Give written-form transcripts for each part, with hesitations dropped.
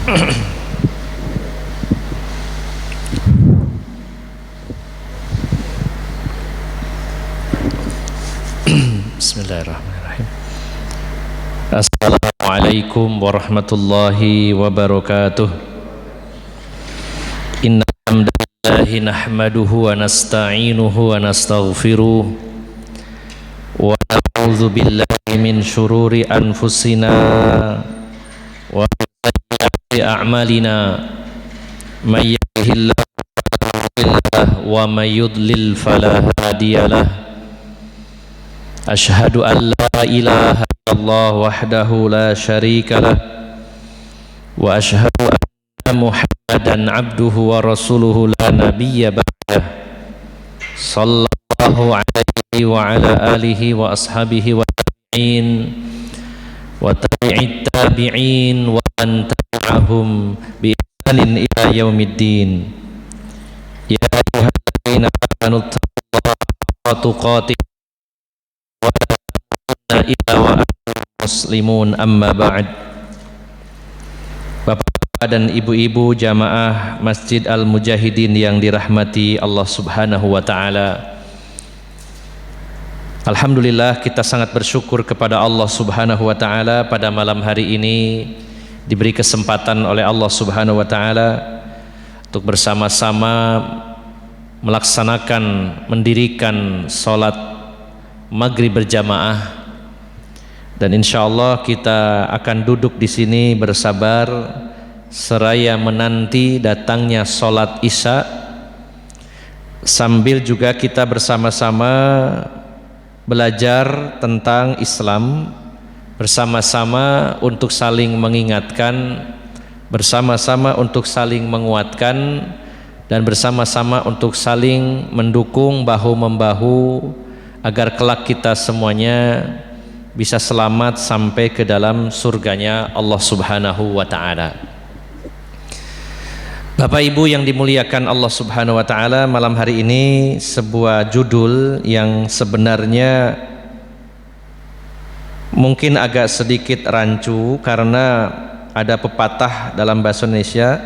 Bismillahirrahmanirrahim. Assalamualaikum warahmatullahi wabarakatuh. Innal hamdalillahi nahmaduhu wa nasta'inuhu wa nastaghfiruh wa na'udzu billahi min syururi anfusina wa min sayyiati a'malina may yahdihillahu fala mudilla lahu wa may yudlil fala hadiyalah. Asyhadu an la ilaha illallah wahdahu la syarika lah wa asyhadu anna Muhammadan abduhu wa rasuluhu la nabiyya ba'dah. Sallallahu alaihi wa ala alihi wa ashabihi wa tabi'in wa tabi'it tabi'in wa man tabi'ahum bi ihsanin ila yaumiddin. Ya ayyuhalladzina amanu taqullaha haqqa tuqatih ila wa muslimun amma ba'd. Bapak dan ibu-ibu jamaah Masjid Al-Mujahidin yang dirahmati Allah Subhanahu wa taala. Alhamdulillah, kita sangat bersyukur kepada Allah Subhanahu wa taala pada malam hari ini diberi kesempatan oleh Allah Subhanahu wa taala untuk bersama-sama mendirikan salat maghrib berjamaah. Dan insya Allah kita akan duduk di sini bersabar seraya menanti datangnya sholat isya, sambil juga kita bersama-sama belajar tentang Islam, bersama-sama untuk saling mengingatkan, bersama-sama untuk saling menguatkan, dan bersama-sama untuk saling mendukung bahu-membahu agar kelak kita semuanya bisa selamat sampai ke dalam surganya Allah Subhanahu wa ta'ala. Bapak Ibu yang dimuliakan Allah Subhanahu wa ta'ala, malam hari ini sebuah judul yang sebenarnya mungkin agak sedikit rancu karena ada pepatah dalam bahasa Indonesia,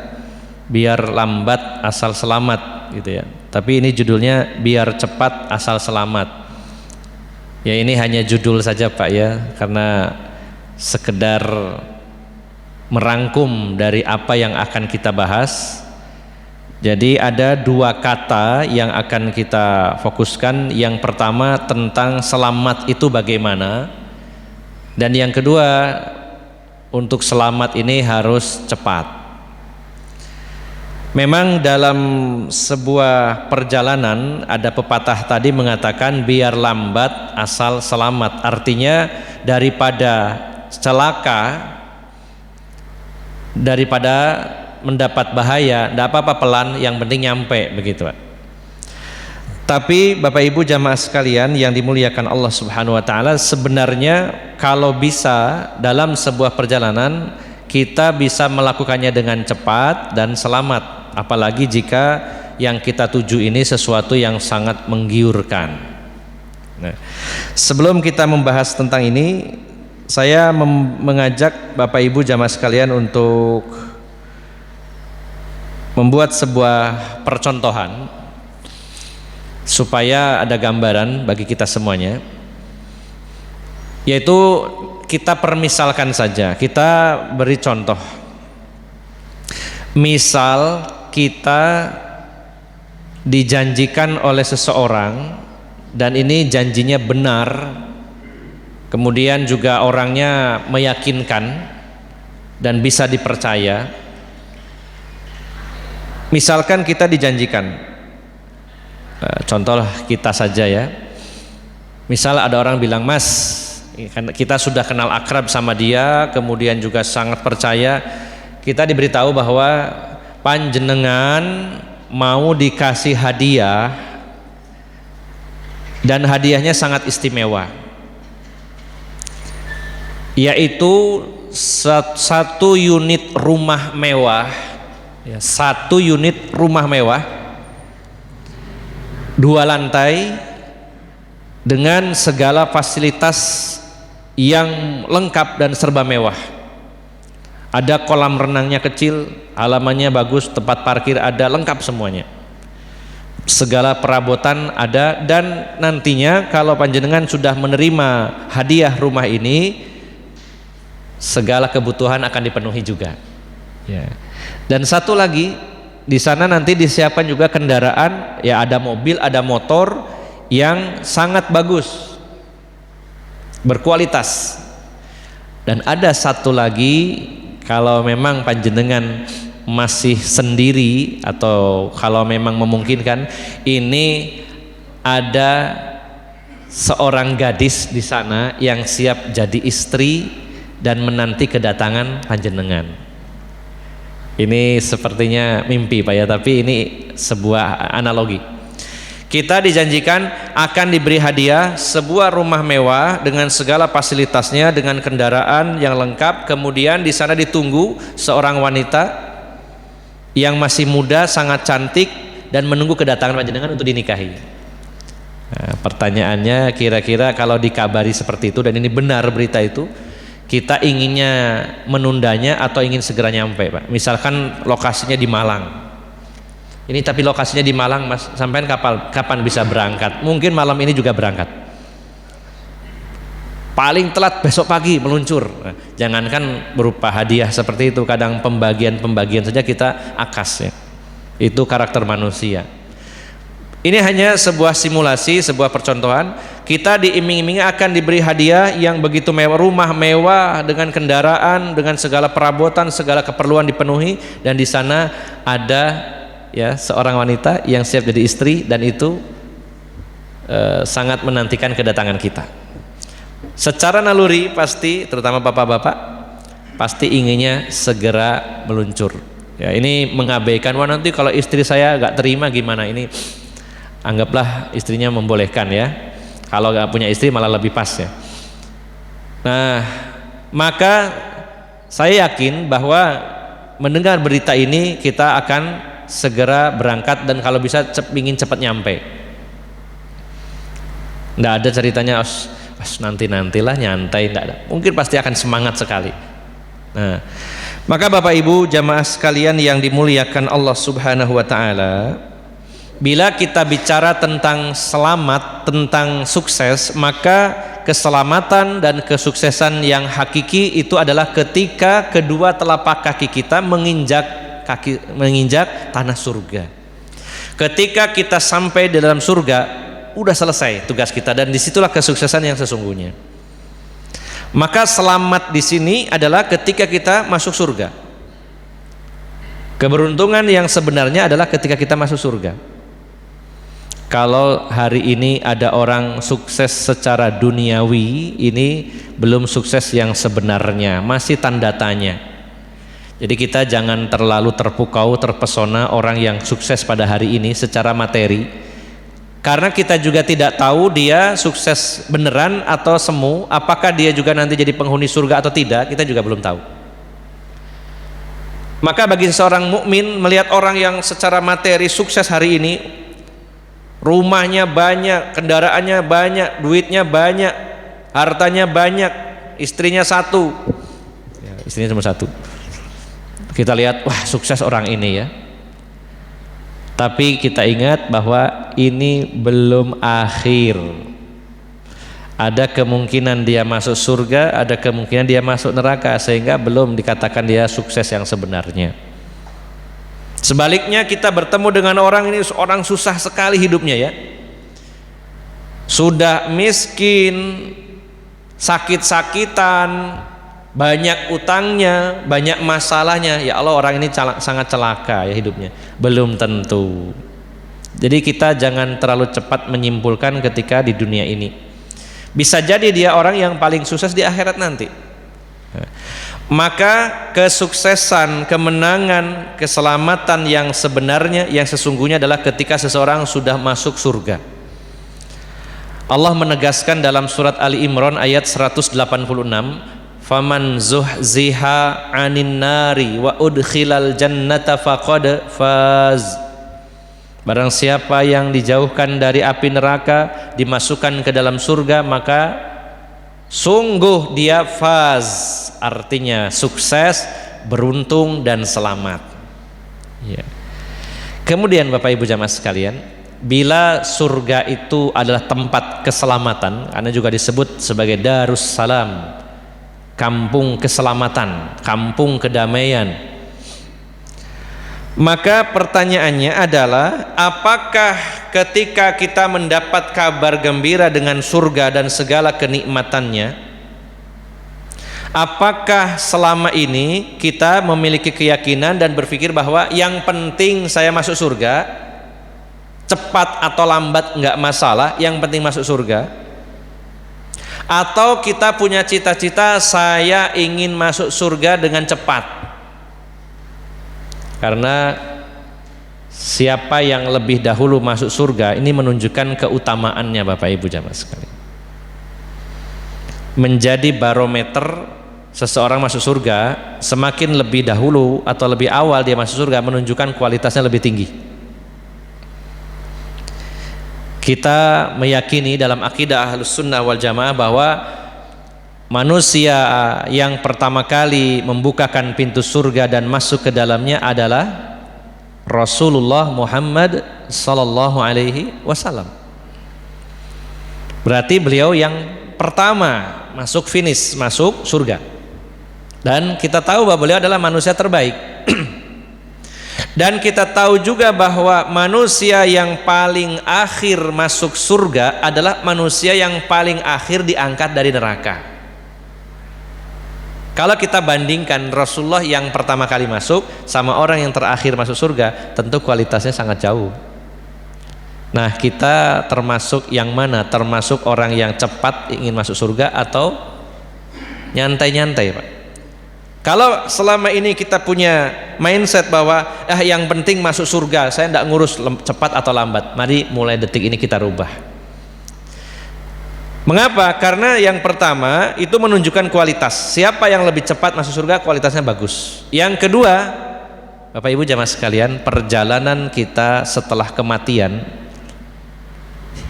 biar lambat asal selamat gitu ya. Tapi ini judulnya biar cepat asal selamat. Ya, ini hanya judul saja Pak ya, karena sekedar merangkum dari apa yang akan kita bahas. Jadi ada dua kata yang akan kita fokuskan. Yang pertama tentang selamat itu bagaimana, dan yang kedua untuk selamat ini harus cepat. Memang dalam sebuah perjalanan ada pepatah tadi mengatakan biar lambat asal selamat. Artinya daripada celaka, daripada mendapat bahaya, tidak apa-apa pelan, yang penting nyampe, begitu Pak. Tapi Bapak Ibu jamaah sekalian yang dimuliakan Allah Subhanahu wa taala, sebenarnya kalau bisa dalam sebuah perjalanan kita bisa melakukannya dengan cepat dan selamat. Apalagi jika yang kita tuju ini sesuatu yang sangat menggiurkan. Nah, sebelum kita membahas tentang ini, saya mengajak Bapak Ibu jamaah sekalian untuk membuat sebuah percontohan supaya ada gambaran bagi kita semuanya, yaitu kita permisalkan saja, kita beri contoh. Misal kita dijanjikan oleh seseorang dan ini janjinya benar, kemudian juga orangnya meyakinkan dan bisa dipercaya. Misalkan kita dijanjikan, contoh kita saja ya, misal ada orang bilang, Mas, kita sudah kenal akrab sama dia, kemudian juga sangat percaya, kita diberitahu bahwa panjenengan mau dikasih hadiah dan hadiahnya sangat istimewa, yaitu satu unit rumah mewah, ya, satu unit rumah mewah 2 lantai dengan segala fasilitas yang lengkap dan serba mewah. Ada kolam renangnya kecil, halamannya bagus, tempat parkir ada, lengkap semuanya. Segala perabotan ada, dan nantinya kalau panjenengan sudah menerima hadiah rumah ini, segala kebutuhan akan dipenuhi juga. Ya. Dan satu lagi, di sana nanti disiapkan juga kendaraan, ya ada mobil, ada motor yang sangat bagus, berkualitas. Dan ada satu lagi, kalau memang panjenengan masih sendiri atau kalau memang memungkinkan, ini ada seorang gadis di sana yang siap jadi istri dan menanti kedatangan panjenengan. Ini sepertinya mimpi Pak ya, tapi ini sebuah analogi. Kita dijanjikan akan diberi hadiah sebuah rumah mewah dengan segala fasilitasnya, dengan kendaraan yang lengkap. Kemudian di sana ditunggu seorang wanita yang masih muda, sangat cantik, dan menunggu kedatangan panjenengan untuk dinikahi. Nah, pertanyaannya, kira-kira kalau dikabari seperti itu dan ini benar berita itu, kita inginnya menundanya atau ingin segera nyampe Pak? Misalkan lokasinya di Malang. Ini tapi lokasinya di Malang, Mas. Sampean kapan bisa berangkat? Mungkin malam ini juga berangkat. Paling telat besok pagi meluncur. Nah, jangankan berupa hadiah seperti itu, kadang pembagian saja kita akas ya. Itu karakter manusia. Ini hanya sebuah simulasi, sebuah percontohan. Kita diiming-imingi akan diberi hadiah yang begitu mewah, rumah mewah dengan kendaraan, dengan segala perabotan, segala keperluan dipenuhi, dan di sana ada ya seorang wanita yang siap jadi istri, dan itu sangat menantikan kedatangan kita. Secara naluri pasti, terutama bapak-bapak, pasti inginnya segera meluncur. Ya, ini mengabaikan, wah nanti kalau istri saya gak terima gimana. Ini anggaplah istrinya membolehkan ya. Kalau gak punya istri malah lebih pas ya. Nah, maka saya yakin bahwa mendengar berita ini kita akan segera berangkat, dan kalau bisa ingin cepat nyampe. Nggak ada ceritanya nantilah nyantai, nggak ada. Mungkin pasti akan semangat sekali. Nah, maka Bapak Ibu jamaah sekalian yang dimuliakan Allah Subhanahu wa taala, bila kita bicara tentang selamat, tentang sukses, maka keselamatan dan kesuksesan yang hakiki itu adalah ketika kedua telapak kaki kita menginjak tanah surga. Ketika kita sampai di dalam surga, udah selesai tugas kita, dan disitulah kesuksesan yang sesungguhnya. Maka selamat di sini adalah ketika kita masuk surga. Keberuntungan yang sebenarnya adalah ketika kita masuk surga. Kalau hari ini ada orang sukses secara duniawi, ini belum sukses yang sebenarnya, masih tanda tanya. Jadi kita jangan terlalu terpukau, terpesona orang yang sukses pada hari ini secara materi, karena kita juga tidak tahu dia sukses beneran atau semu, apakah dia juga nanti jadi penghuni surga atau tidak, kita juga belum tahu. Maka bagi seorang mukmin melihat orang yang secara materi sukses hari ini, rumahnya banyak, kendaraannya banyak, duitnya banyak, hartanya banyak, istrinya satu, ya, istrinya cuma satu. Kita lihat, wah sukses orang ini ya. Tapi kita ingat bahwa ini belum akhir. Ada kemungkinan dia masuk surga, ada kemungkinan dia masuk neraka, sehingga belum dikatakan dia sukses yang sebenarnya. Sebaliknya kita bertemu dengan orang ini, orang susah sekali hidupnya ya. Sudah miskin, sakit-sakitan, banyak utangnya, banyak masalahnya. Ya Allah, orang ini sangat celaka ya hidupnya. Belum tentu. Jadi kita jangan terlalu cepat menyimpulkan ketika di dunia ini. Bisa jadi dia orang yang paling sukses di akhirat nanti. Maka kesuksesan, kemenangan, keselamatan yang sebenarnya, yang sesungguhnya adalah ketika seseorang sudah masuk surga. Allah menegaskan dalam surat Ali Imran ayat 186, faman zuhziha 'anin nari wa udkhilal jannata faqad faz. Barang siapa yang dijauhkan dari api neraka, dimasukkan ke dalam surga, maka sungguh dia faz, artinya sukses, beruntung dan selamat. Ya. Kemudian Bapak Ibu jamaah sekalian, bila surga itu adalah tempat keselamatan, karena juga disebut sebagai Darussalam, kampung keselamatan, kampung kedamaian, maka pertanyaannya adalah, apakah ketika kita mendapat kabar gembira dengan surga dan segala kenikmatannya, apakah selama ini kita memiliki keyakinan dan berpikir bahwa yang penting saya masuk surga, cepat atau lambat nggak masalah, yang penting masuk surga? Atau kita punya cita-cita, saya ingin masuk surga dengan cepat, karena siapa yang lebih dahulu masuk surga ini menunjukkan keutamaannya Bapak Ibu jamaah sekalian. Menjadi barometer seseorang masuk surga, semakin lebih dahulu atau lebih awal dia masuk surga menunjukkan kualitasnya lebih tinggi. Kita meyakini dalam akidah Ahlus Sunnah wal Jamaah bahwa manusia yang pertama kali membukakan pintu surga dan masuk ke dalamnya adalah Rasulullah Muhammad sallallahu alaihi wasallam. Berarti beliau yang pertama masuk finish, masuk surga. Dan kita tahu bahwa beliau adalah manusia terbaik. Dan kita tahu juga bahwa manusia yang paling akhir masuk surga adalah manusia yang paling akhir diangkat dari neraka. Kalau kita bandingkan Rasulullah yang pertama kali masuk sama orang yang terakhir masuk surga, tentu kualitasnya sangat jauh. Nah, kita termasuk yang mana? Termasuk orang yang cepat ingin masuk surga atau nyantai-nyantai, Pak? Kalau selama ini kita punya mindset bahwa yang penting masuk surga, saya tidak ngurus cepat atau lambat, mari mulai detik ini kita rubah. Mengapa? Karena yang pertama itu menunjukkan kualitas. Siapa yang lebih cepat masuk surga, kualitasnya bagus. Yang kedua, Bapak Ibu jamaah sekalian, perjalanan kita setelah kematian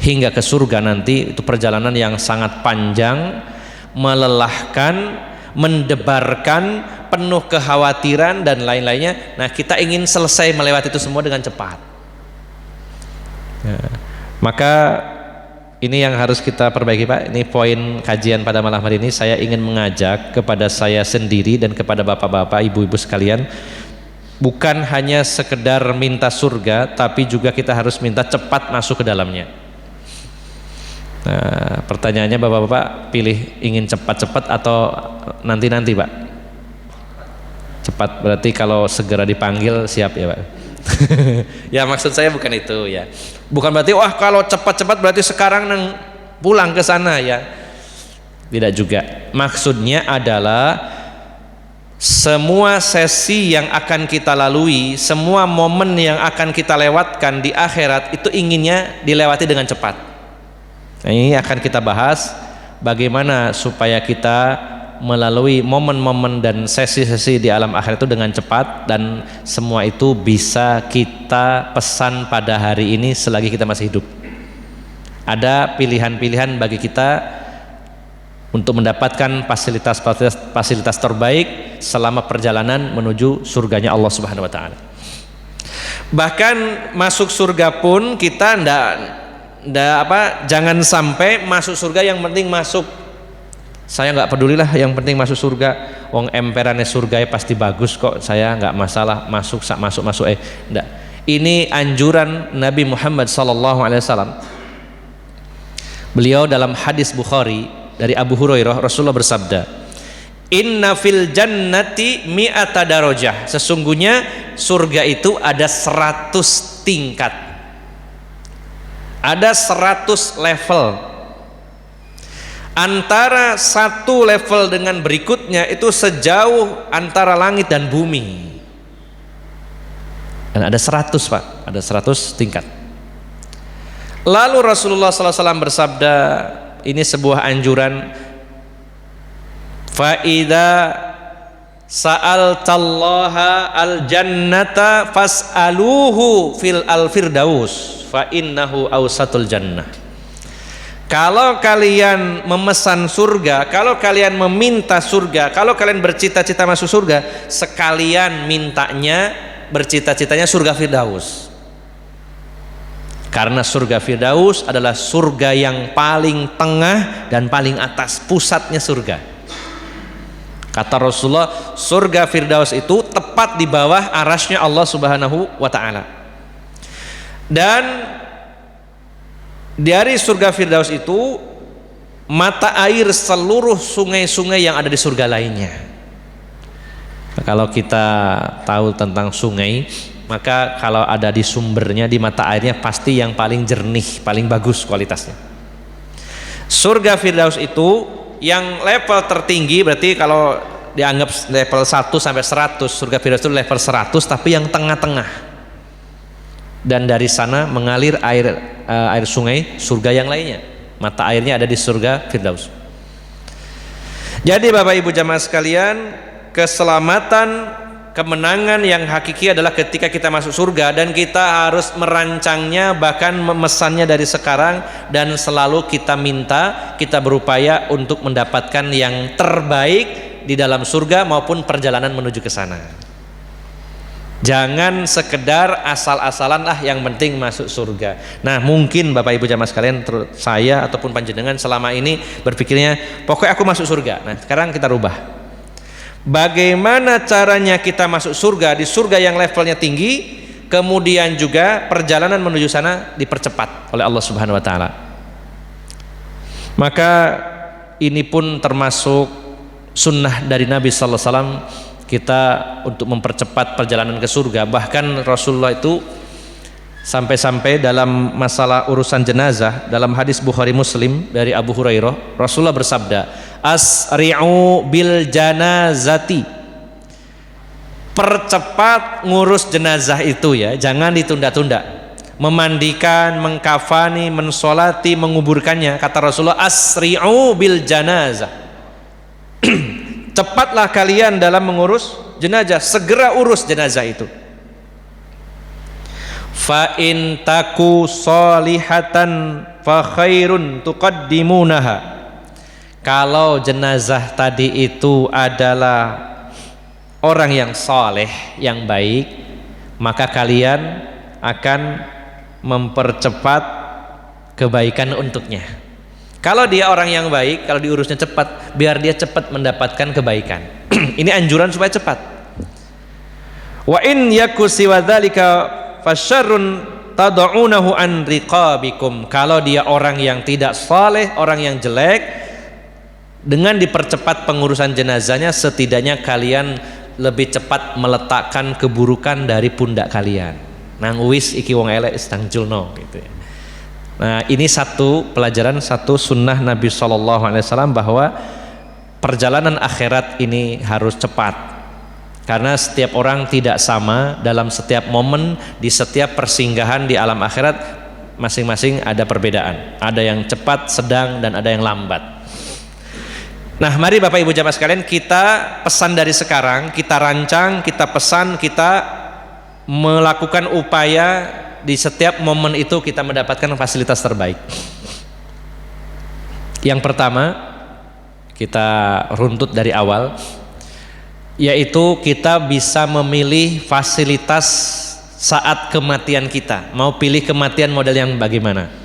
hingga ke surga nanti itu perjalanan yang sangat panjang, melelahkan, mendebarkan, penuh kekhawatiran dan lain-lainnya. Nah, kita ingin selesai melewati itu semua dengan cepat. Maka ini yang harus kita perbaiki, Pak. Ini poin kajian pada malam hari ini. Saya ingin mengajak kepada saya sendiri dan kepada bapak-bapak, ibu-ibu sekalian, bukan hanya sekedar minta surga, tapi juga kita harus minta cepat masuk ke dalamnya. Nah, pertanyaannya bapak-bapak pilih ingin cepat-cepat atau nanti-nanti, Pak? Cepat berarti kalau segera dipanggil siap ya, Pak? Ya, maksud saya bukan itu ya. Bukan berarti wah kalau cepat-cepat berarti sekarang pulang ke sana ya. Tidak juga. Maksudnya adalah semua sesi yang akan kita lalui, semua momen yang akan kita lewatkan di akhirat itu inginnya dilewati dengan cepat. Nah, ini akan kita bahas bagaimana supaya kita melalui momen-momen dan sesi-sesi di alam akhirat itu dengan cepat, dan semua itu bisa kita pesan pada hari ini selagi kita masih hidup. Ada pilihan-pilihan bagi kita untuk mendapatkan fasilitas terbaik selama perjalanan menuju surganya Allah Subhanahu wa taala. Bahkan masuk surga pun kita jangan sampai masuk surga yang penting masuk, saya nggak pedulilah, yang penting masuk surga, wong emperannya surga ya pasti bagus kok, saya nggak masalah masuk enggak. Ini anjuran Nabi Muhammad SAW. Beliau dalam hadis Bukhari dari Abu Hurairah, Rasulullah bersabda, inna fil jannati mi'ata darajah, sesungguhnya surga itu ada 100 tingkat, ada 100 level. Antara satu level dengan berikutnya itu sejauh antara langit dan bumi. Dan ada 100, Pak, ada 100 tingkat. Lalu Rasulullah SAW bersabda, ini sebuah anjuran, fa idza sa'altallaha al-jannata fas'aluhu fil al-firdaus fa innahu awsatul jannah. Kalau kalian memesan surga, kalau kalian meminta surga, kalau kalian bercita-cita masuk surga, sekalian mintanya, bercita-citanya surga Firdaus. Karena surga Firdaus adalah surga yang paling tengah dan paling atas, pusatnya surga. Kata Rasulullah, surga Firdaus itu tepat di bawah arasnya Allah Subhanahu wa ta'ala. Dan dari surga Firdaus itu mata air seluruh sungai-sungai yang ada di surga lainnya. Kalau kita tahu tentang sungai, maka kalau ada di sumbernya, di mata airnya, pasti yang paling jernih, paling bagus kualitasnya. Surga Firdaus itu yang level tertinggi, berarti kalau dianggap level 1 sampai 100, surga Firdaus itu level 100, tapi yang tengah-tengah. Dan dari sana mengalir air sungai surga yang lainnya. Mata airnya ada di surga Firdaus. Jadi Bapak Ibu jamaah sekalian, keselamatan, kemenangan yang hakiki adalah ketika kita masuk surga, dan kita harus merancangnya, bahkan memesannya dari sekarang, dan selalu kita minta, kita berupaya untuk mendapatkan yang terbaik di dalam surga maupun perjalanan menuju ke sana. Jangan sekedar asal-asalan lah yang penting masuk surga. Nah, mungkin Bapak Ibu jamaah sekalian, saya ataupun panjenengan selama ini berpikirnya pokoknya aku masuk surga. Nah, sekarang kita rubah. Bagaimana caranya kita masuk surga, di surga yang levelnya tinggi, kemudian juga perjalanan menuju sana dipercepat oleh Allah Subhanahu wa taala. Maka ini pun termasuk sunnah dari Nabi sallallahu alaihi wasallam, kita untuk mempercepat perjalanan ke surga. Bahkan Rasulullah itu sampai-sampai dalam masalah urusan jenazah, dalam hadis Bukhari Muslim dari Abu Hurairah, Rasulullah bersabda, asri'u bil janazati, percepat ngurus jenazah itu ya, jangan ditunda-tunda. Memandikan, mengkafani, mensolati, menguburkannya. Kata Rasulullah, asri'u bil janazah, cepatlah kalian dalam mengurus jenazah, segera urus jenazah itu. Fa in taku solihatan fa khairun tuqaddimunaha, kalau jenazah tadi itu adalah orang yang soleh, yang baik, maka kalian akan mempercepat kebaikan untuknya. Kalau dia orang yang baik, kalau diurusnya cepat, biar dia cepat mendapatkan kebaikan. Ini anjuran supaya cepat. Wa in yaku siwa dzalika fasyarrun tad'unahu an riqabikum, kalau dia orang yang tidak saleh, orang yang jelek, dengan dipercepat pengurusan jenazahnya, setidaknya kalian lebih cepat meletakkan keburukan dari pundak kalian. Nang wis iki wong elek istang julno gitu ya. Nah, ini satu pelajaran, satu sunnah Nabi SAW, bahwa perjalanan akhirat ini harus cepat, karena setiap orang tidak sama dalam setiap momen, di setiap persinggahan di alam akhirat masing-masing ada perbedaan, ada yang cepat, sedang, dan ada yang lambat. Nah, mari Bapak Ibu jamaah sekalian, kita pesan dari sekarang, kita rancang, kita pesan, kita melakukan upaya di setiap momen itu kita mendapatkan fasilitas terbaik. Yang pertama, kita runtut dari awal, yaitu kita bisa memilih fasilitas saat kematian kita. Mau pilih kematian model yang bagaimana?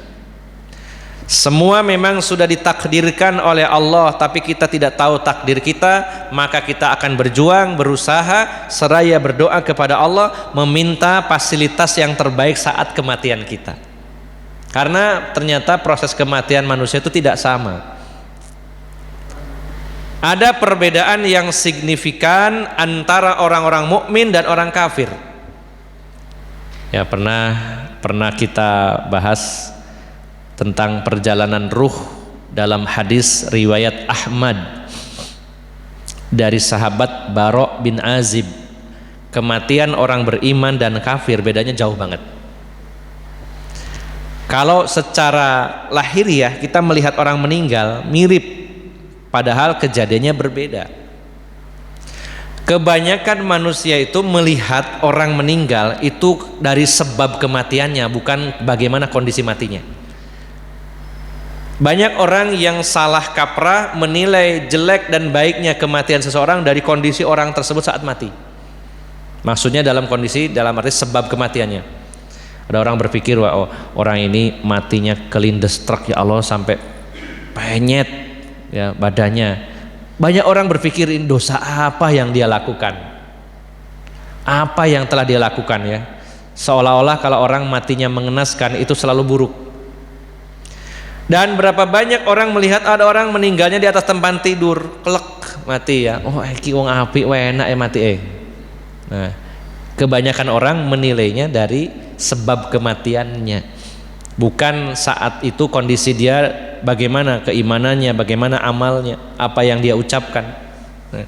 Semua memang sudah ditakdirkan oleh Allah, tapi kita tidak tahu takdir kita, maka kita akan berjuang, berusaha, seraya berdoa kepada Allah, meminta fasilitas yang terbaik saat kematian kita. Karena ternyata proses kematian manusia itu tidak sama. Ada perbedaan yang signifikan antara orang-orang mukmin dan orang kafir. Ya, pernah kita bahas tentang perjalanan ruh dalam hadis riwayat Ahmad dari sahabat Bara' bin Azib. Kematian orang beriman dan kafir bedanya jauh banget. Kalau secara lahiriah kita melihat orang meninggal mirip, padahal kejadiannya berbeda. Kebanyakan manusia itu melihat orang meninggal itu dari sebab kematiannya, bukan bagaimana kondisi matinya. Kebanyakan manusia itu melihat orang meninggal itu dari sebab kematiannya, bukan bagaimana kondisi matinya. Kebanyakan manusia itu melihat orang meninggal itu dari sebab kematiannya, bukan bagaimana kondisi matinya. Kebanyakan manusia itu melihat orang meninggal itu dari sebab kematiannya, bukan bagaimana kondisi matinya. Banyak orang yang salah kaprah menilai jelek dan baiknya kematian seseorang dari kondisi orang tersebut saat mati. Maksudnya dalam kondisi, dalam arti sebab kematiannya. Ada orang berpikir, wah, oh, orang ini matinya kelindes truk, ya Allah, sampai penyet ya badannya. Banyak orang berpikir, ini dosa apa yang dia lakukan, apa yang telah dia lakukan, ya. Seolah-olah kalau orang matinya mengenaskan itu selalu buruk. Dan berapa banyak orang melihat ada orang meninggalnya di atas tempat tidur, klek mati, ya. Oh, iki wong apik enak ya mati. Nah, kebanyakan orang menilainya dari sebab kematiannya, bukan saat itu kondisi dia bagaimana keimanannya, bagaimana amalnya, apa yang dia ucapkan. Nah,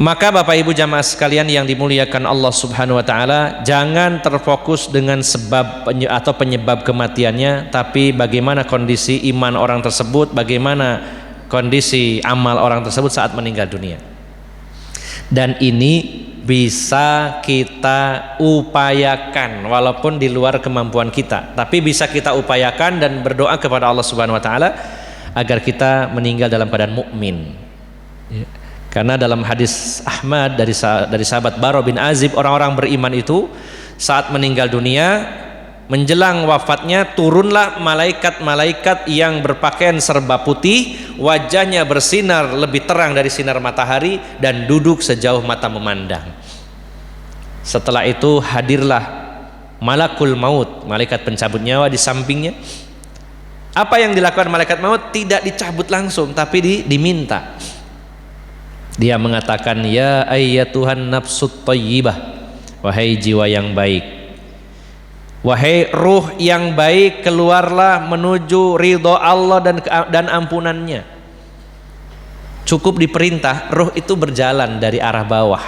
maka Bapak Ibu jamaah sekalian yang dimuliakan Allah Subhanahu wa taala, jangan terfokus dengan sebab atau penyebab kematiannya, tapi bagaimana kondisi iman orang tersebut, bagaimana kondisi amal orang tersebut saat meninggal dunia. Dan ini bisa kita upayakan walaupun di luar kemampuan kita, tapi bisa kita upayakan dan berdoa kepada Allah Subhanahu wa taala agar kita meninggal dalam keadaan mukmin. Ya. Karena dalam hadis Ahmad dari sahabat Bara bin Azib, orang-orang beriman itu saat meninggal dunia menjelang wafatnya turunlah malaikat-malaikat yang berpakaian serba putih, wajahnya bersinar lebih terang dari sinar matahari dan duduk sejauh mata memandang. Setelah itu hadirlah malakul maut, malaikat pencabut nyawa di sampingnya. Apa yang dilakukan malaikat maut tidak dicabut langsung, tapi diminta. Dia mengatakan, ya ayyatuhan nafsut thayyibah, wahai jiwa yang baik, wahai ruh yang baik, keluarlah menuju ridho Allah dan ampunannya. Cukup diperintah, ruh itu berjalan dari arah bawah,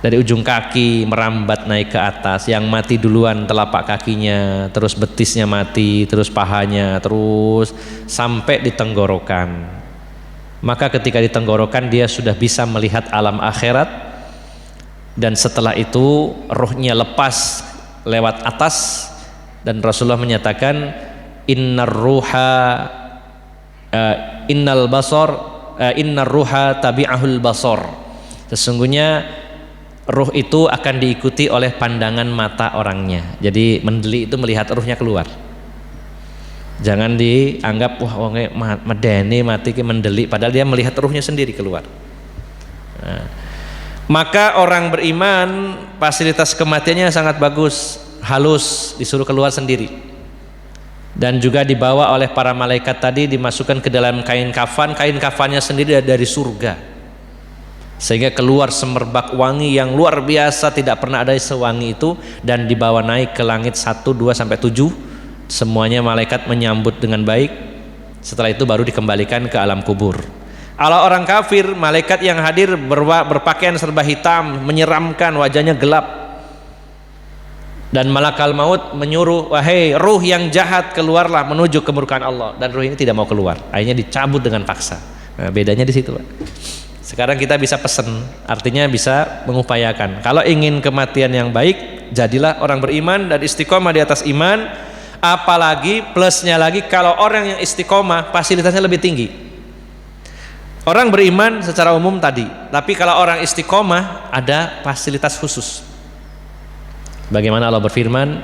dari ujung kaki merambat naik ke atas. Yang mati duluan telapak kakinya, terus betisnya mati, terus pahanya, terus sampai di tenggorokan. Maka ketika di tenggorokan dia sudah bisa melihat alam akhirat, dan setelah itu ruhnya lepas lewat atas, dan Rasulullah menyatakan innar ruha tabi'ahul basar, sesungguhnya ruh itu akan diikuti oleh pandangan mata orangnya. Jadi mendeli itu melihat ruhnya keluar. Jangan dianggap wah wonge medeni mati ke mendeli, padahal dia melihat ruhnya sendiri keluar. Nah, maka orang beriman fasilitas kematiannya sangat bagus, halus, disuruh keluar sendiri. Dan juga dibawa oleh para malaikat tadi, dimasukkan ke dalam kain kafannya sendiri dari surga. Sehingga keluar semerbak wangi yang luar biasa, tidak pernah ada sewangi itu, dan dibawa naik ke langit 1, 2 sampai 7. Semuanya malaikat menyambut dengan baik. Setelah itu baru dikembalikan ke alam kubur. Kalau orang kafir, malaikat yang hadir berpakaian serba hitam, menyeramkan, wajahnya gelap, dan malakal maut menyuruh, wahai ruh yang jahat, keluarlah menuju kemurkaan Allah. Dan ruh ini tidak mau keluar, akhirnya dicabut dengan paksa. Nah, bedanya di situ, Pak. Sekarang kita bisa pesen, artinya bisa mengupayakan. Kalau ingin kematian yang baik, jadilah orang beriman dan istiqomah di atas iman. Apalagi plusnya lagi, kalau orang yang istiqomah fasilitasnya lebih tinggi. Orang beriman secara umum tadi, tapi kalau orang istiqomah ada fasilitas khusus. Bagaimana Allah berfirman,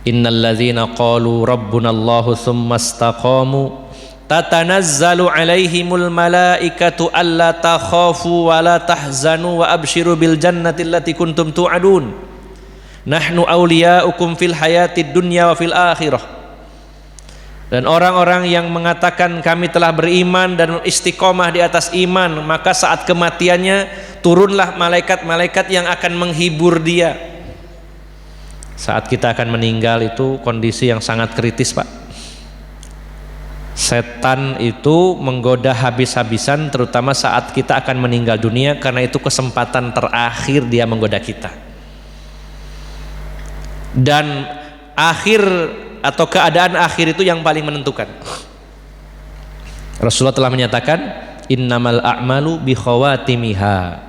innal ladzina qalu rabbunallahu tsumma istaqamu tatanazzalu alaihimul malaikatu alla takhafu wa la tahzanu wa abshiru bil jannati allati kuntum tu'adun. Nahnu awliya'ukum fil hayatid dunya wa fil akhirah. Dan orang-orang yang mengatakan kami telah beriman dan istiqomah di atas iman, maka saat kematiannya turunlah malaikat-malaikat yang akan menghibur dia. Saat kita akan meninggal itu kondisi yang sangat kritis, Pak. Setan itu menggoda habis-habisan, terutama saat kita akan meninggal dunia, karena itu kesempatan terakhir dia menggoda kita. Dan akhir atau keadaan akhir itu yang paling menentukan. Rasulullah telah menyatakan innamal a'malu bi khawatimiha.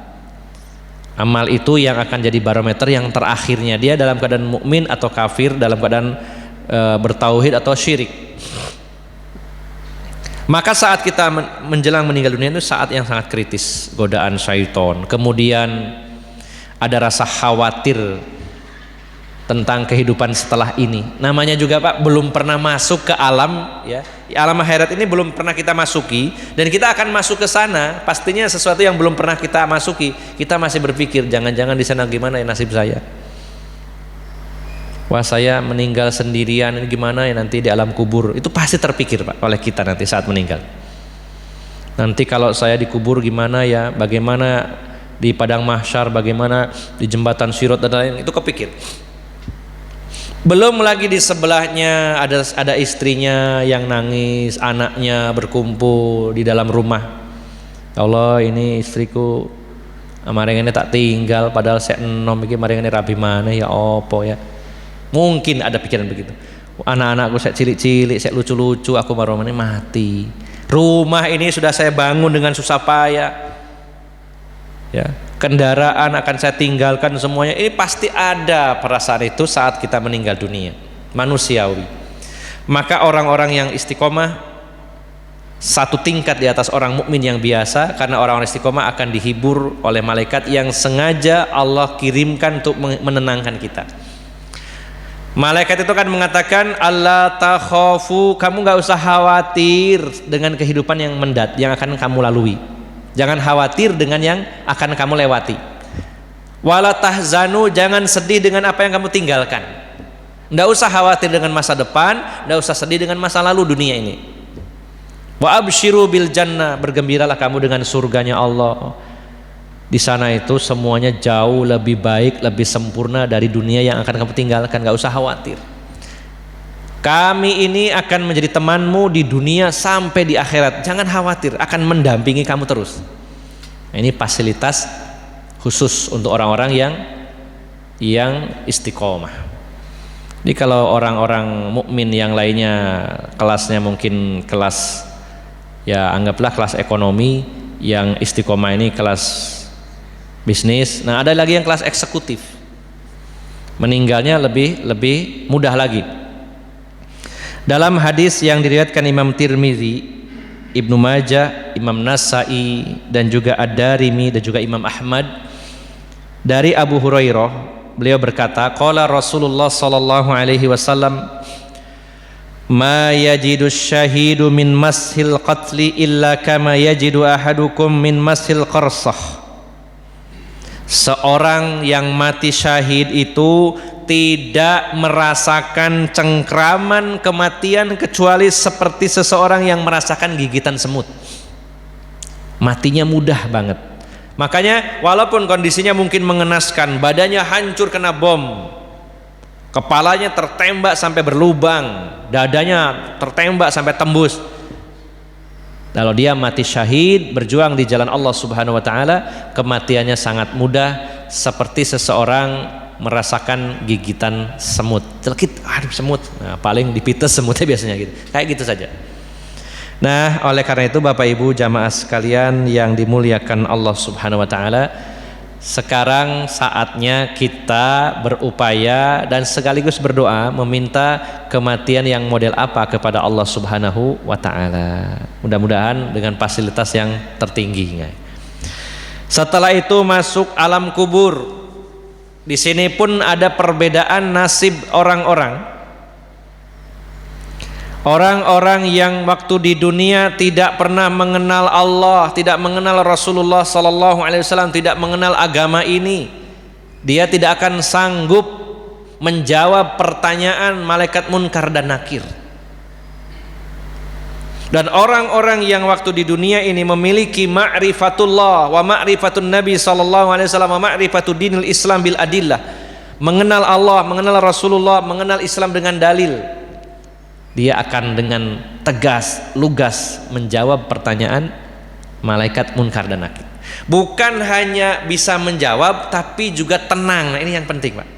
Amal itu yang akan jadi barometer yang terakhirnya dia dalam keadaan mukmin atau kafir, dalam keadaan bertauhid atau syirik. Maka saat kita menjelang meninggal dunia itu saat yang sangat kritis, godaan syaitan, kemudian ada rasa khawatir tentang kehidupan setelah ini. Namanya juga Pak belum pernah masuk ke alam, ya alam akhirat ini belum pernah kita masuki, dan kita akan masuk ke sana pastinya sesuatu yang belum pernah kita masuki. Kita masih berpikir jangan-jangan di sana gimana ya nasib saya, wah saya meninggal sendirian ini gimana ya nanti di alam kubur. Itu pasti terpikir Pak oleh kita nanti saat meninggal. Nanti kalau saya dikubur gimana ya, bagaimana di padang mahsyar, bagaimana di jembatan Sirat dan lain, itu kepikir. Belum lagi di sebelahnya ada istrinya yang nangis, anaknya berkumpul di dalam rumah. Ya Allah, ini istriku maringane tak tinggal padahal saya enom iki maringane rabi mana ya opo ya. Mungkin ada pikiran begitu. Anak-anakku saya cilik-cilik, saya lucu-lucu, aku maromane mati. Rumah ini sudah saya bangun dengan susah payah. Ya, kendaraan akan saya tinggalkan semuanya. Ini pasti ada perasaan itu saat kita meninggal dunia, manusiawi. Maka orang-orang yang istiqomah satu tingkat di atas orang mukmin yang biasa, karena orang-orang istiqomah akan dihibur oleh malaikat yang sengaja Allah kirimkan untuk menenangkan kita. Malaikat itu kan mengatakan Allah takhafu, kamu nggak usah khawatir dengan kehidupan yang yang akan kamu lalui. Jangan khawatir dengan yang akan kamu lewati. Wala tahzanu, jangan sedih dengan apa yang kamu tinggalkan. Nggak usah khawatir dengan masa depan, nggak usah sedih dengan masa lalu dunia ini. Wa absyiru bil jannah, bergembiralah kamu dengan surganya Allah. Di sana itu semuanya jauh lebih baik, lebih sempurna dari dunia yang akan kamu tinggalkan. Nggak usah khawatir. Kami ini akan menjadi temanmu di dunia sampai di akhirat. Jangan khawatir, akan mendampingi kamu terus. Nah, ini fasilitas khusus untuk orang-orang yang istiqomah. Jadi kalau orang-orang mukmin yang lainnya kelasnya mungkin kelas, ya anggaplah kelas ekonomi, yang istiqomah ini kelas bisnis. Nah, ada lagi yang kelas eksekutif. Meninggalnya lebih mudah lagi. Dalam hadis yang diriwayatkan Imam Tirmizi, Ibnu Majah, Imam Nasai dan juga Ad-Darimi dan juga Imam Ahmad, dari Abu Hurairah, beliau berkata, qala Rasulullah sallallahu alaihi wasallam, ma yajidu syahidu min mashil qatli illa kama yajidu ahadukum min mashil qarsah. Seorang yang mati syahid itu tidak merasakan cengkraman kematian kecuali seperti seseorang yang merasakan gigitan semut. Matinya mudah banget. Makanya walaupun kondisinya mungkin mengenaskan, badannya hancur kena bom, kepalanya tertembak sampai berlubang, dadanya tertembak sampai tembus, kalau dia mati syahid berjuang di jalan Allah Subhanahu wa taala, kematiannya sangat mudah seperti seseorang merasakan gigitan semut. Celekit, aduh semut. Nah, paling dipites semutnya biasanya gitu. Kayak gitu saja. Nah, oleh karena itu Bapak Ibu jamaah sekalian yang dimuliakan Allah Subhanahu wa taala, sekarang saatnya kita berupaya dan sekaligus berdoa meminta kematian yang model apa kepada Allah Subhanahu wa taala. Mudah-mudahan dengan fasilitas yang tertinggi. Setelah itu masuk alam kubur. Di sini pun ada perbedaan nasib orang-orang. Orang-orang yang waktu di dunia tidak pernah mengenal Allah, tidak mengenal Rasulullah sallallahu alaihi wasallam, tidak mengenal agama ini, dia tidak akan sanggup menjawab pertanyaan malaikat munkar dan nakir. Dan orang-orang yang waktu di dunia ini memiliki ma'rifatullah wa ma'rifatun Nabi sallallahu alaihi wasallam wa ma'rifatud dinil Islam bil adillah, mengenal Allah, mengenal Rasulullah, mengenal Islam dengan dalil, dia akan dengan tegas, lugas menjawab pertanyaan malaikat munkar dan nakir. Bukan hanya bisa menjawab tapi juga tenang. Nah, ini yang penting, Pak.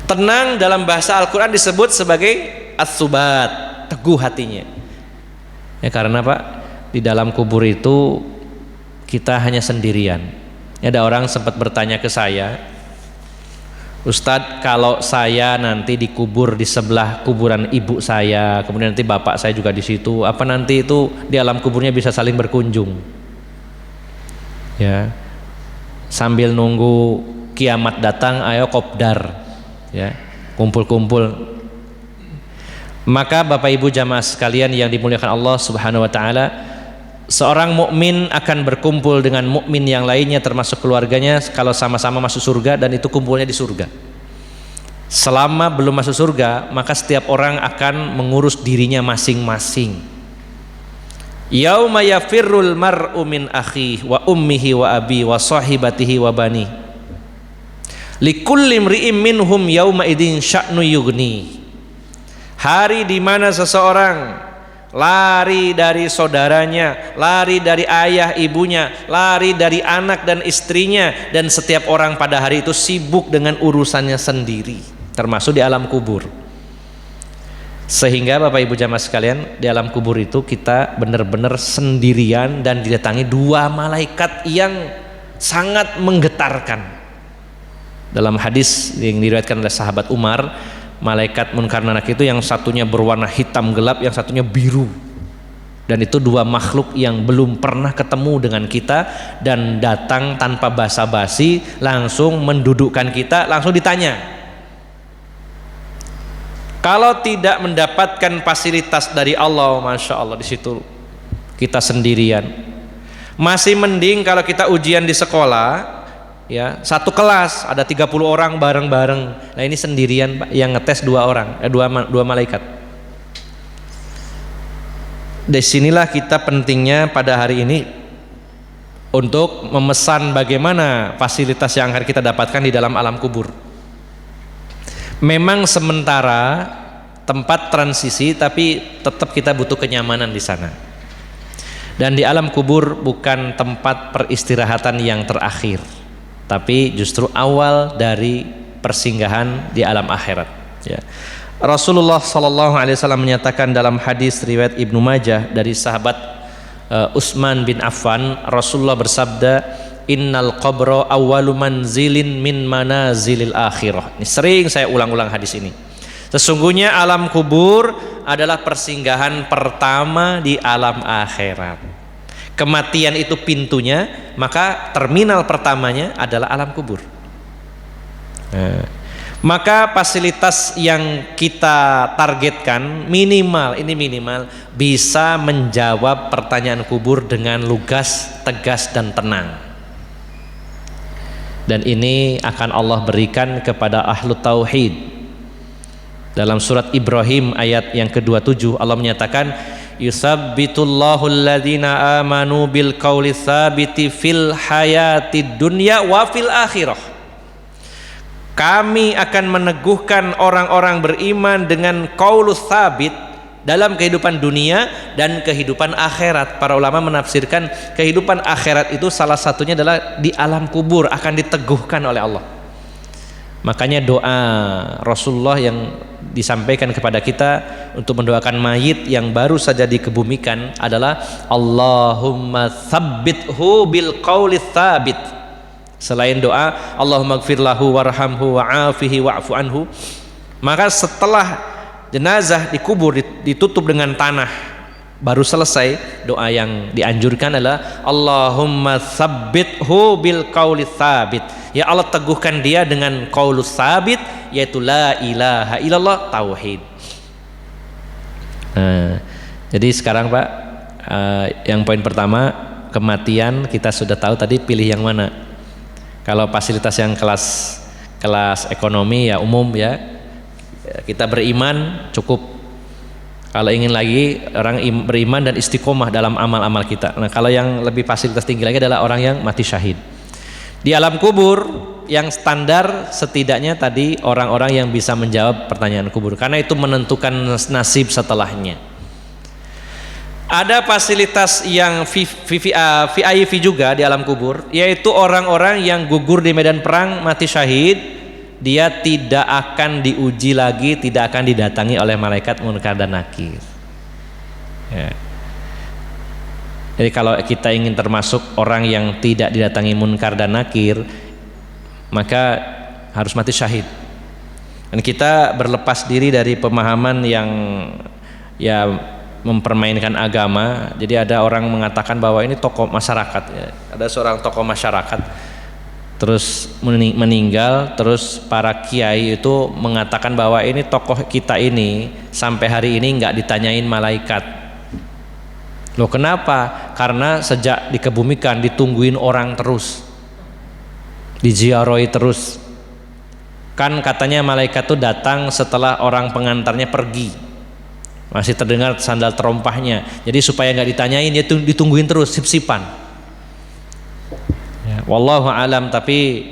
Tenang dalam bahasa Al-Quran disebut sebagai as-subat, teguh hatinya. Ya karena Pak, di dalam kubur itu kita hanya sendirian. Ada orang sempat bertanya ke saya, Ustadz, kalau saya nanti dikubur di sebelah kuburan ibu saya, kemudian nanti bapak saya juga di situ, apa nanti itu di alam kuburnya bisa saling berkunjung? Ya, sambil nunggu kiamat datang, ayo kopdar, ya, kumpul-kumpul. Maka Bapak Ibu jamaah sekalian yang dimuliakan Allah Subhanahu wa taala, seorang mukmin akan berkumpul dengan mukmin yang lainnya termasuk keluarganya kalau sama-sama masuk surga, dan itu kumpulnya di surga. Selama belum masuk surga, maka setiap orang akan mengurus dirinya masing-masing. Yauma yafirrul mar'u min akhihi wa ummihi wa abi wa sahibatihi wa bani. Likulli imri'in minhum yauma idin sya'nu yughni. Hari di mana seseorang lari dari saudaranya, lari dari ayah ibunya, lari dari anak dan istrinya, dan setiap orang pada hari itu sibuk dengan urusannya sendiri, termasuk di alam kubur. Sehingga Bapak Ibu jamaah sekalian, di alam kubur itu kita benar-benar sendirian dan didatangi dua malaikat yang sangat menggetarkan. Dalam hadis yang diriwayatkan oleh sahabat Umar, malaikat Munkar Nakir itu yang satunya berwarna hitam gelap, yang satunya biru, dan itu dua makhluk yang belum pernah ketemu dengan kita, dan datang tanpa basa-basi, langsung mendudukkan kita, langsung ditanya. Kalau tidak mendapatkan fasilitas dari Allah, Masya Allah, di situ kita sendirian. Masih mending kalau kita ujian di sekolah, ya, satu kelas ada 30 orang bareng-bareng. Nah ini sendirian Pak, yang ngetes dua malaikat. Disinilah kita pentingnya pada hari ini untuk memesan bagaimana fasilitas yang akan kita dapatkan di dalam alam kubur. Memang sementara tempat transisi, tapi tetap kita butuh kenyamanan di sana. Dan di alam kubur bukan tempat peristirahatan yang terakhir, tapi justru awal dari persinggahan di alam akhirat. Ya. Rasulullah SAW menyatakan dalam hadis riwayat Ibnu Majah dari sahabat Utsman bin Affan, Rasulullah bersabda, innal qabra awwalu manzilin min manazilil akhirah. Ini sering saya ulang-ulang hadis ini. Sesungguhnya alam kubur adalah persinggahan pertama di alam akhirat. Kematian itu pintunya, maka terminal pertamanya adalah alam kubur. Maka fasilitas yang kita targetkan minimal bisa menjawab pertanyaan kubur dengan lugas, tegas, dan tenang. Dan ini akan Allah berikan kepada ahlu tauhid. Dalam surat Ibrahim ayat yang ke-27 Allah menyatakan, yusabbitullahu alladhina amanu bil qawli tsabiti fil hayatid dunya wa fil akhirah. Kami akan meneguhkan orang-orang beriman dengan qaulus tsabit dalam kehidupan dunia dan kehidupan akhirat. Para ulama menafsirkan kehidupan akhirat itu salah satunya adalah di alam kubur akan diteguhkan oleh Allah. Makanya doa Rasulullah yang disampaikan kepada kita untuk mendoakan mayit yang baru saja dikebumikan adalah Allahumma tsabbithu bil qauli tsabit. Selain doa Allahumma ighfir lahu warhamhu wa'afihi wa'fu anhu, maka setelah jenazah dikubur ditutup dengan tanah baru selesai, doa yang dianjurkan adalah Allahumma tsabbithu bil qauli tsabit. Ya Allah, teguhkan dia dengan qaulus tsabit, yaitu la ilaha illallah, tauhid. Jadi sekarang Pak, yang poin pertama, kematian kita sudah tahu tadi, pilih yang mana. Kalau fasilitas yang kelas ekonomi ya umum ya, kita beriman cukup. Kalau ingin lagi, orang beriman dan istiqomah dalam amal-amal kita. Nah, kalau yang lebih fasilitas tinggi lagi adalah orang yang mati syahid. Di alam kubur yang standar setidaknya tadi orang-orang yang bisa menjawab pertanyaan kubur, karena itu menentukan nasib setelahnya. Ada fasilitas yang VIP juga di alam kubur, yaitu orang-orang yang gugur di medan perang mati syahid. Dia tidak akan diuji lagi, tidak akan didatangi oleh malaikat Munkar dan Nakir. Ya. Jadi kalau kita ingin termasuk orang yang tidak didatangi Munkar dan Nakir, maka harus mati syahid. Dan kita berlepas diri dari pemahaman yang ya mempermainkan agama. Jadi ada orang mengatakan bahwa ini tokoh masyarakat ya. Ada seorang tokoh masyarakat terus meninggal, terus para kiai itu mengatakan bahwa ini tokoh kita ini sampai hari ini nggak ditanyain malaikat. Loh kenapa? Karena sejak dikebumikan ditungguin orang terus, diziarahi terus. Kan katanya malaikat itu datang setelah orang pengantarnya pergi, masih terdengar sandal terompahnya. Jadi supaya nggak ditanyain, ya ditungguin terus, sip-sipan ya, wallahu alam. Tapi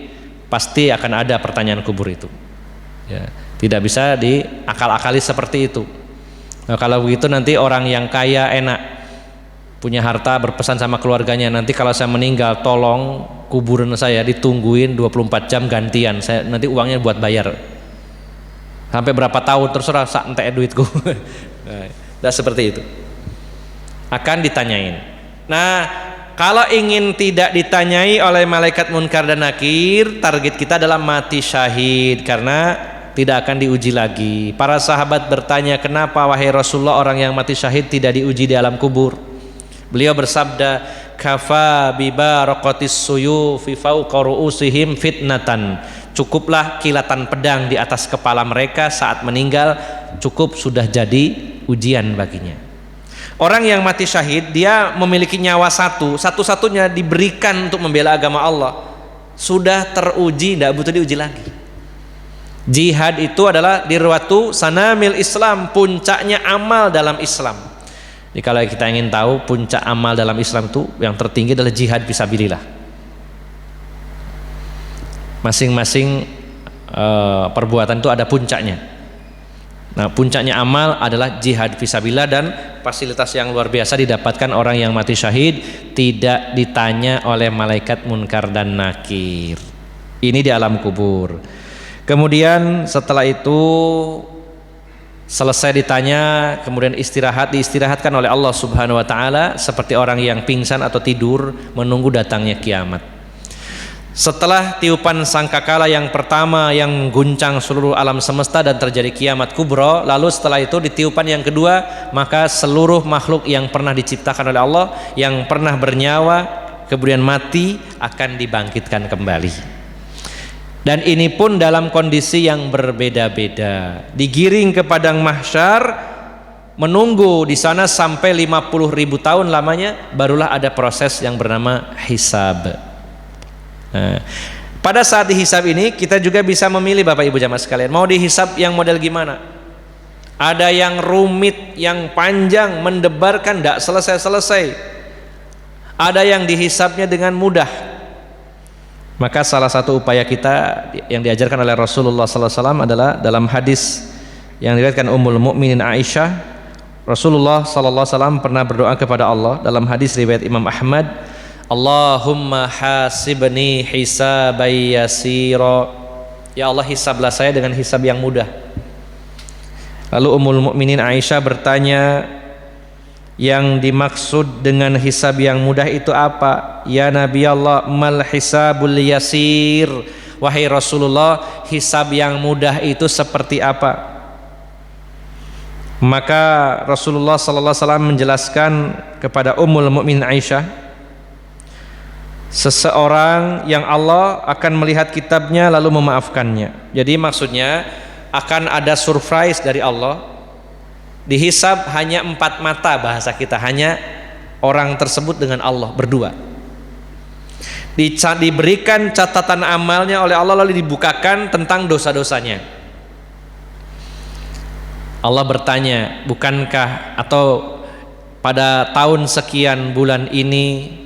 pasti akan ada pertanyaan kubur itu ya, tidak bisa diakal-akali seperti itu. Nah, kalau begitu nanti orang yang kaya enak, punya harta, berpesan sama keluarganya, nanti kalau saya meninggal tolong kuburan saya ditungguin 24 jam gantian, saya nanti uangnya buat bayar sampai berapa tahun terserah, sak entek duitku. Nah, seperti itu akan ditanyain. Nah, kalau ingin tidak ditanyai oleh malaikat munkar dan nakir, target kita adalah mati syahid, karena tidak akan diuji lagi. Para sahabat bertanya, kenapa wahai Rasulullah orang yang mati syahid tidak diuji di alam kubur? Beliau bersabda, kafa bibaraqatis suyufi fawqa ru'usihim fitnatan. Cukuplah kilatan pedang di atas kepala mereka saat meninggal, cukup sudah jadi ujian baginya. Orang yang mati syahid, dia memiliki nyawa satu-satunya diberikan untuk membela agama Allah. Sudah teruji, tidak butuh diuji lagi. Jihad itu adalah dirwatu sanamil Islam, puncaknya amal dalam Islam. Jadi kalau kita ingin tahu puncak amal dalam Islam itu yang tertinggi adalah jihad fisabilillah. Masing-masing perbuatan itu ada puncaknya. Nah, puncaknya amal adalah jihad fisabilillah, dan fasilitas yang luar biasa didapatkan orang yang mati syahid, tidak ditanya oleh malaikat munkar dan nakir. Ini di alam kubur. Kemudian setelah itu selesai ditanya, kemudian diistirahatkan oleh Allah Subhanahu wa taala seperti orang yang pingsan atau tidur menunggu datangnya kiamat. Setelah tiupan sangkakala yang pertama yang mengguncang seluruh alam semesta dan terjadi kiamat kubro, lalu setelah itu di tiupan yang kedua, maka seluruh makhluk yang pernah diciptakan oleh Allah, yang pernah bernyawa kemudian mati, akan dibangkitkan kembali. Dan ini pun dalam kondisi yang berbeda-beda. Digiring ke padang mahsyar, menunggu di sana sampai 50.000 tahun lamanya, barulah ada proses yang bernama hisab. Nah, pada saat dihisab ini kita juga bisa memilih Bapak Ibu jamaah sekalian, mau dihisab yang model gimana? Ada yang rumit, yang panjang, mendebarkan, tidak selesai-selesai. Ada yang dihisabnya dengan mudah. Maka salah satu upaya kita yang diajarkan oleh Rasulullah SAW adalah dalam hadis yang diriwayatkan Ummul Mukminin Aisyah, Rasulullah SAW pernah berdoa kepada Allah dalam hadis riwayat Imam Ahmad, Allahumma hasibni hisabai yasira. Ya Allah, hisablah saya dengan hisab yang mudah. Lalu Ummul Mukminin Aisyah bertanya, yang dimaksud dengan hisab yang mudah itu apa? Ya Nabi Allah, mal hisabul yasir. Wahai Rasulullah, hisab yang mudah itu seperti apa? Maka Rasulullah sallallahu alaihi wasallam menjelaskan kepada Ummul Mukminin Aisyah, seseorang yang Allah akan melihat kitabnya lalu memaafkannya. Jadi maksudnya akan ada surprise dari Allah. Dihisab hanya 4 mata, bahasa kita, hanya orang tersebut dengan Allah berdua. Diberikan catatan amalnya oleh Allah, lalu dibukakan tentang dosa-dosanya. Allah bertanya, bukankah atau pada tahun sekian bulan ini,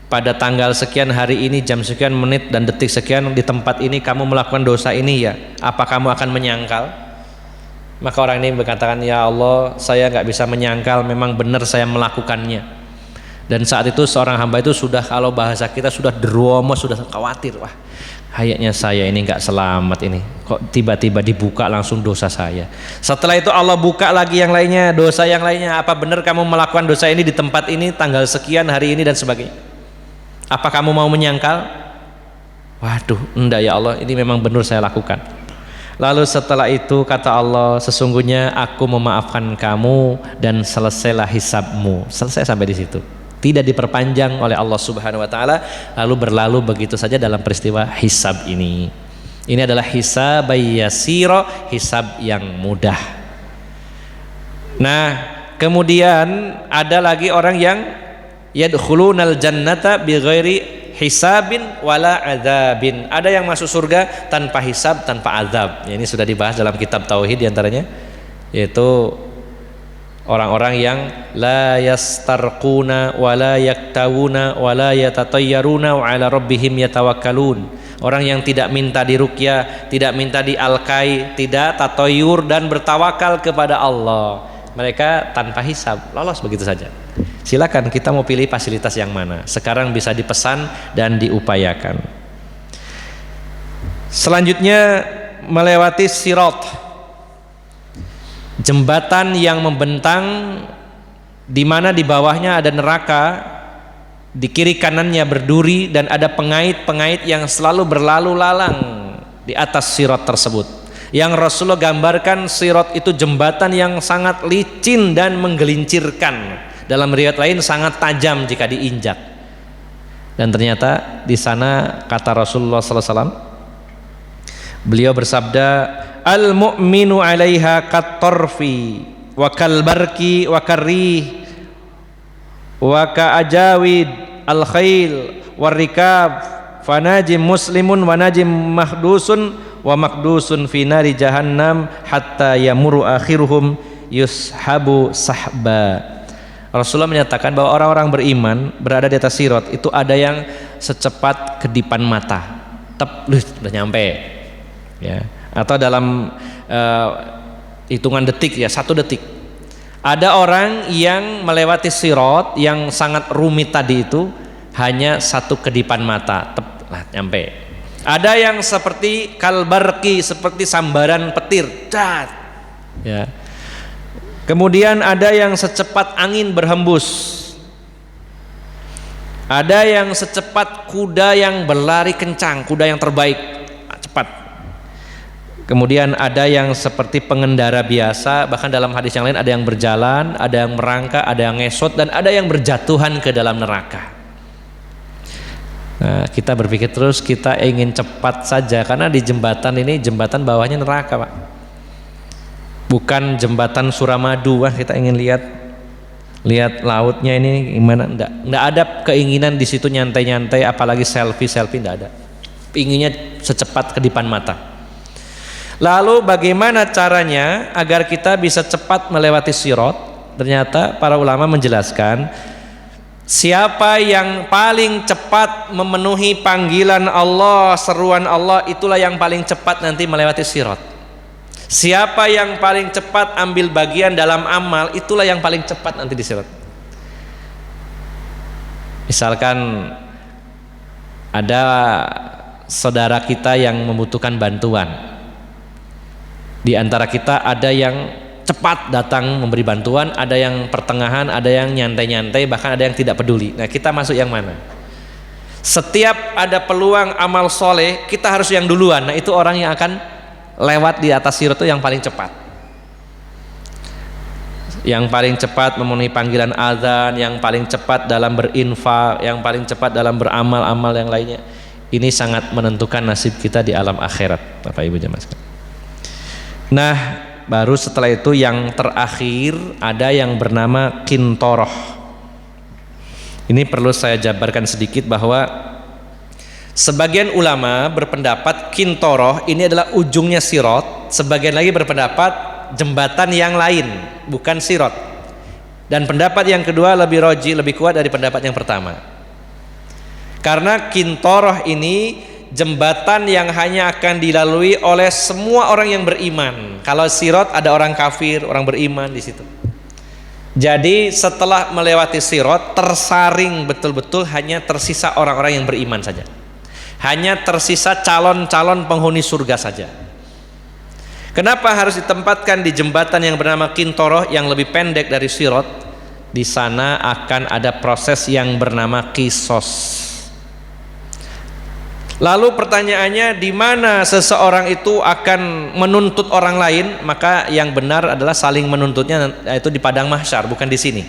pada tanggal sekian hari ini, jam sekian, menit dan detik sekian, di tempat ini kamu melakukan dosa ini ya? Apa kamu akan menyangkal? Maka orang ini berkatakan, ya Allah, saya nggak bisa menyangkal, memang benar saya melakukannya. Dan saat itu seorang hamba itu sudah, kalau bahasa kita sudah deromo, sudah khawatir, wah kayaknya saya ini nggak selamat ini, kok tiba-tiba dibuka langsung dosa saya. Setelah itu Allah buka lagi yang lainnya, dosa yang lainnya. Apa benar kamu melakukan dosa ini di tempat ini, tanggal sekian, hari ini dan sebagainya? Apa kamu mau menyangkal? Waduh, enggak ya Allah, ini memang benar saya lakukan. Lalu setelah itu kata Allah, sesungguhnya aku memaafkan kamu dan selesailah hisabmu. Selesai sampai di situ. Tidak diperpanjang oleh Allah Subhanahu wa taala, lalu berlalu begitu saja dalam peristiwa hisab ini. Ini adalah hisab yasira, hisab yang mudah. Nah, kemudian ada lagi orang yang yadkhulunal jannata bighairi hisabin wala adzabin. Ada yang masuk surga tanpa hisab, tanpa azab. Ya, ini sudah dibahas dalam kitab tauhid diantaranya, yaitu orang-orang yang la yastarquna wala yaktawuna wala yatatayyaruna wa ala rabbihim yatawakkalun. Orang yang tidak minta diruqyah, tidak minta dialkai, tidak tatoyur dan bertawakal kepada Allah. Mereka tanpa hisab, lolos begitu saja. Silakan kita mau pilih fasilitas yang mana. Sekarang bisa dipesan dan diupayakan. Selanjutnya melewati sirat, jembatan yang membentang di mana di bawahnya ada neraka, di kiri kanannya berduri dan ada pengait-pengait yang selalu berlalu lalang di atas sirat tersebut. Yang Rasulullah gambarkan sirat itu jembatan yang sangat licin dan menggelincirkan. Dalam riwayat lain sangat tajam jika diinjak. Dan ternyata di sana kata Rasulullah SAW, beliau bersabda, al mu'minu 'alaiha kat-tarfi wa kalbarki wa karrih wa ka'ajawid al khail warikab fanajim muslimun wa najim mahdusun wa makdusun fi nari jahannam hatta yamuru akhiruhum yushabu sahba. Rasulullah menyatakan bahwa orang-orang beriman berada di atas sirat itu ada yang secepat kedipan mata, udah nyampe, ya. Atau dalam hitungan detik, ya 1 detik. Ada orang yang melewati sirat yang sangat rumit tadi itu hanya 1 kedipan mata, nyampe. Ada yang seperti kalbarki, seperti sambaran petir, dat, ya. Kemudian ada yang secepat angin berhembus, ada yang secepat kuda yang berlari kencang, kuda yang terbaik, cepat. Kemudian ada yang seperti pengendara biasa, bahkan dalam hadis yang lain ada yang berjalan, ada yang merangkak, ada yang ngesot, dan ada yang berjatuhan ke dalam neraka. Nah, kita berpikir terus, kita ingin cepat saja karena di jembatan ini, jembatan bawahnya neraka, Pak. Bukan jembatan Suramadu. Wah, kita ingin lihat lautnya ini gimana. Enggak ada keinginan di situ nyantai-nyantai, apalagi selfie enggak ada. Inginnya secepat kedipan mata. Lalu bagaimana caranya agar kita bisa cepat melewati sirat? Ternyata para ulama menjelaskan, siapa yang paling cepat memenuhi panggilan Allah, seruan Allah, itulah yang paling cepat nanti melewati sirat. Siapa yang paling cepat ambil bagian dalam amal, itulah yang paling cepat nanti di sirat. Misalkan ada saudara kita yang membutuhkan bantuan, di antara kita ada yang cepat datang memberi bantuan, ada yang pertengahan, ada yang nyantai-nyantai, bahkan ada yang tidak peduli. Nah, kita masuk yang mana? Setiap ada peluang amal soleh, kita harus yang duluan. Nah, itu orang yang akan lewat di atas sirat itu yang paling cepat. Yang paling cepat memenuhi panggilan azan, yang paling cepat dalam berinfak, yang paling cepat dalam beramal-amal yang lainnya. Ini sangat menentukan nasib kita di alam akhirat, Bapak Ibu jemaah sekalian. Nah, baru setelah itu yang terakhir ada yang bernama kintoroh. Ini perlu saya jabarkan sedikit bahwa sebagian ulama berpendapat kintoroh ini adalah ujungnya sirat, sebagian lagi berpendapat jembatan yang lain, bukan sirat. Dan pendapat yang kedua lebih roji, lebih kuat dari pendapat yang pertama. Karena kintoroh ini jembatan yang hanya akan dilalui oleh semua orang yang beriman. Kalau sirat ada orang kafir, orang beriman di situ. Jadi setelah melewati sirat, tersaring betul-betul hanya tersisa orang-orang yang beriman saja. Hanya tersisa calon-calon penghuni surga saja. Kenapa harus ditempatkan di jembatan yang bernama kintoroh yang lebih pendek dari sirat? Di sana akan ada proses yang bernama kisos. Lalu pertanyaannya, di mana seseorang itu akan menuntut orang lain? Maka yang benar adalah saling menuntutnya yaitu di padang mahsyar, bukan di sini.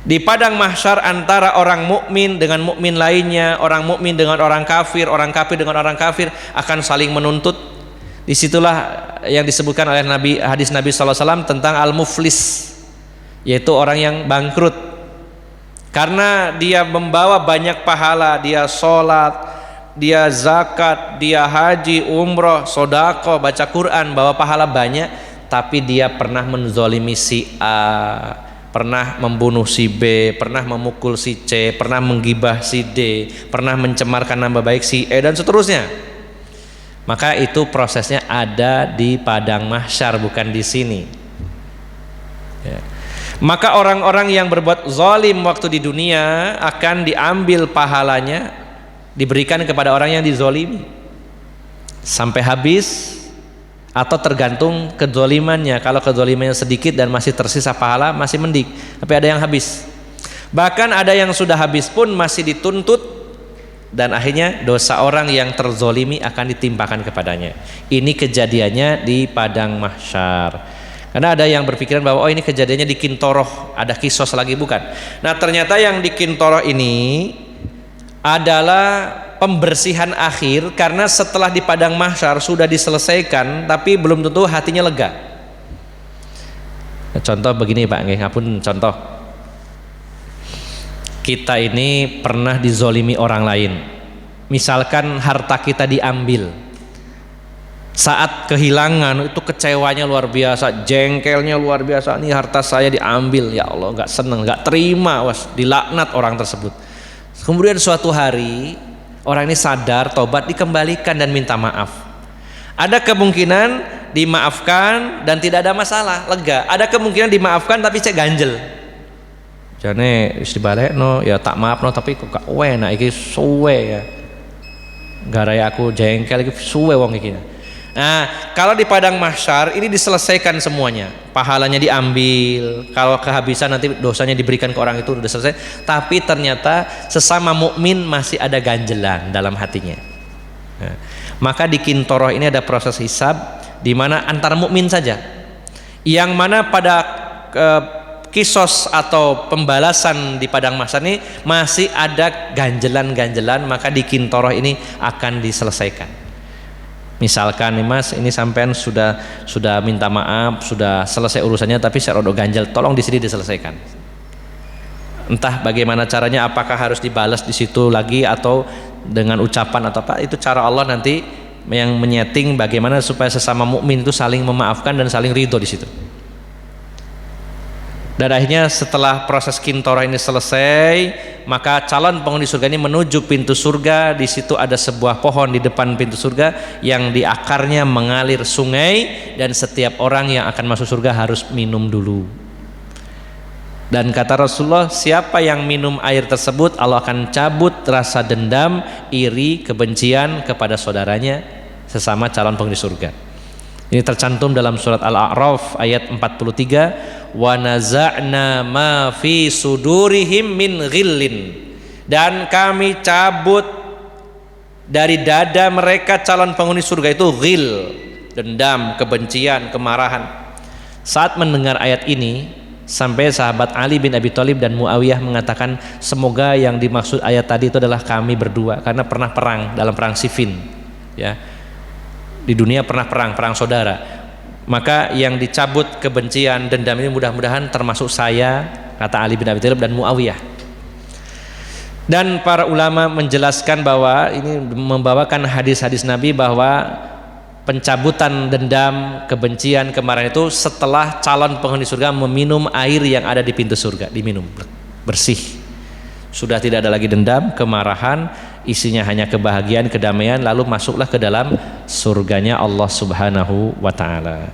Di padang mahsyar antara orang mukmin dengan mukmin lainnya, orang mukmin dengan orang kafir dengan orang kafir akan saling menuntut. Disitulah yang disebutkan oleh Nabi, hadis Nabi SAW tentang al-muflis, yaitu orang yang bangkrut karena dia membawa banyak pahala, dia sholat, dia zakat, dia haji, umroh, sodako, baca Quran, bawa pahala banyak, tapi dia pernah menzolimi si A, pernah membunuh si B, pernah memukul si C, pernah menggibah si D, pernah mencemarkan nama baik si E, dan seterusnya. Maka itu prosesnya ada di padang mahsyar, bukan di sini. Ya. Maka orang-orang yang berbuat zalim waktu di dunia akan diambil pahalanya, diberikan kepada orang yang dizolimi sampai habis, atau tergantung kezolimannya. Kalau kezolimannya sedikit dan masih tersisa pahala, masih mending. Tapi ada yang habis, bahkan ada yang sudah habis pun masih dituntut, dan akhirnya dosa orang yang terzolimi akan ditimpakan kepadanya. Ini kejadiannya di padang mahsyar. Karena ada yang berpikiran bahwa oh ini kejadiannya di Kintoroh, ada kisos lagi, bukan. Nah ternyata yang di Kintoroh ini adalah pembersihan akhir, karena setelah di padang mahsyar sudah diselesaikan tapi belum tentu hatinya lega. Contoh begini Pak, ngapun contoh, kita ini pernah dizolimi orang lain, misalkan harta kita diambil, saat kehilangan itu kecewanya luar biasa, jengkelnya luar biasa, ini harta saya diambil, ya Allah, nggak seneng, nggak terima, dilaknat orang tersebut. Kemudian suatu hari orang ini sadar, tobat, dikembalikan dan minta maaf. Ada kemungkinan dimaafkan dan tidak ada masalah, lega. Ada kemungkinan dimaafkan tapi cek ganjel. Jane istibalik no, ya tak maaf no, tapi kok gak enak iki suwe ya. Gara aku jengkel iki suwe wong iki. Nah, kalau di padang mahsyar ini diselesaikan semuanya, pahalanya diambil, kalau kehabisan nanti dosanya diberikan ke orang itu, sudah selesai. Tapi ternyata sesama mukmin masih ada ganjelan dalam hatinya. Nah, maka di Kintoroh ini ada proses hisab di mana antara mukmin saja, yang mana pada kisos atau pembalasan di padang mahsyar ini masih ada ganjelan-ganjelan, maka di Kintoroh ini akan diselesaikan. Misalkan nih Mas, ini sampean sudah minta maaf, sudah selesai urusannya, tapi saya rodok ganjel, tolong di sini diselesaikan. Entah bagaimana caranya, apakah harus dibalas di situ lagi atau dengan ucapan atau apa, itu cara Allah nanti yang menyeting bagaimana supaya sesama mukmin itu saling memaafkan dan saling ridho di situ. Dan akhirnya setelah proses Kintoroh ini selesai, maka calon penghuni surga ini menuju pintu surga. Di situ ada sebuah pohon di depan pintu surga yang di akarnya mengalir sungai, dan setiap orang yang akan masuk surga harus minum dulu. Dan kata Rasulullah, siapa yang minum air tersebut, Allah akan cabut rasa dendam, iri, kebencian kepada saudaranya sesama calon penghuni surga. Ini tercantum dalam surat Al-A'raf ayat 43, wa naza'na ma fi sudurihim min ghillin, dan kami cabut dari dada mereka calon penghuni surga itu ghil, dendam, kebencian, kemarahan. Saat mendengar ayat ini, sampai sahabat Ali bin Abi Thalib dan Muawiyah mengatakan, semoga yang dimaksud ayat tadi itu adalah kami berdua, karena pernah perang dalam perang Siffin, ya. Di dunia pernah perang saudara. Maka yang dicabut kebencian, dendam ini mudah-mudahan termasuk saya, kata Ali bin Abi Thalib dan Muawiyah. Dan para ulama menjelaskan bahwa ini membawakan hadis-hadis Nabi bahwa pencabutan dendam, kebencian, kemarahan itu setelah calon penghuni surga meminum air yang ada di pintu surga, diminum bersih. Sudah tidak ada lagi dendam, kemarahan, isinya hanya kebahagiaan, kedamaian, lalu masuklah ke dalam surganya Allah Subhanahu wa taala.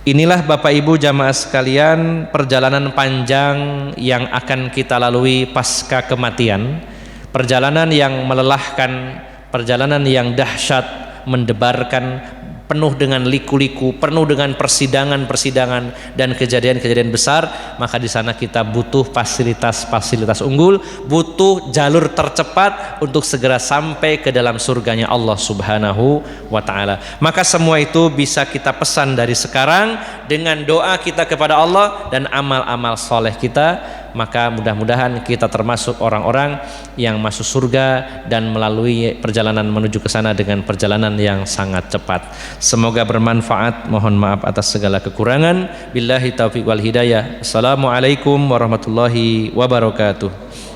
Inilah Bapak Ibu jamaah sekalian, perjalanan panjang yang akan kita lalui pasca kematian, perjalanan yang melelahkan, perjalanan yang dahsyat, mendebarkan penuh dengan liku-liku, penuh dengan persidangan-persidangan dan kejadian-kejadian besar, maka di sana kita butuh fasilitas-fasilitas unggul, butuh jalur tercepat untuk segera sampai ke dalam surganya Allah Subhanahu wa taala. Maka semua itu bisa kita pesan dari sekarang dengan doa kita kepada Allah dan amal-amal soleh kita. Maka mudah-mudahan kita termasuk orang-orang yang masuk surga dan melalui perjalanan menuju ke sana dengan perjalanan yang sangat cepat. Semoga bermanfaat. Mohon maaf atas segala kekurangan. Billahi taufiq wal hidayah. Assalamualaikum warahmatullahi wabarakatuh.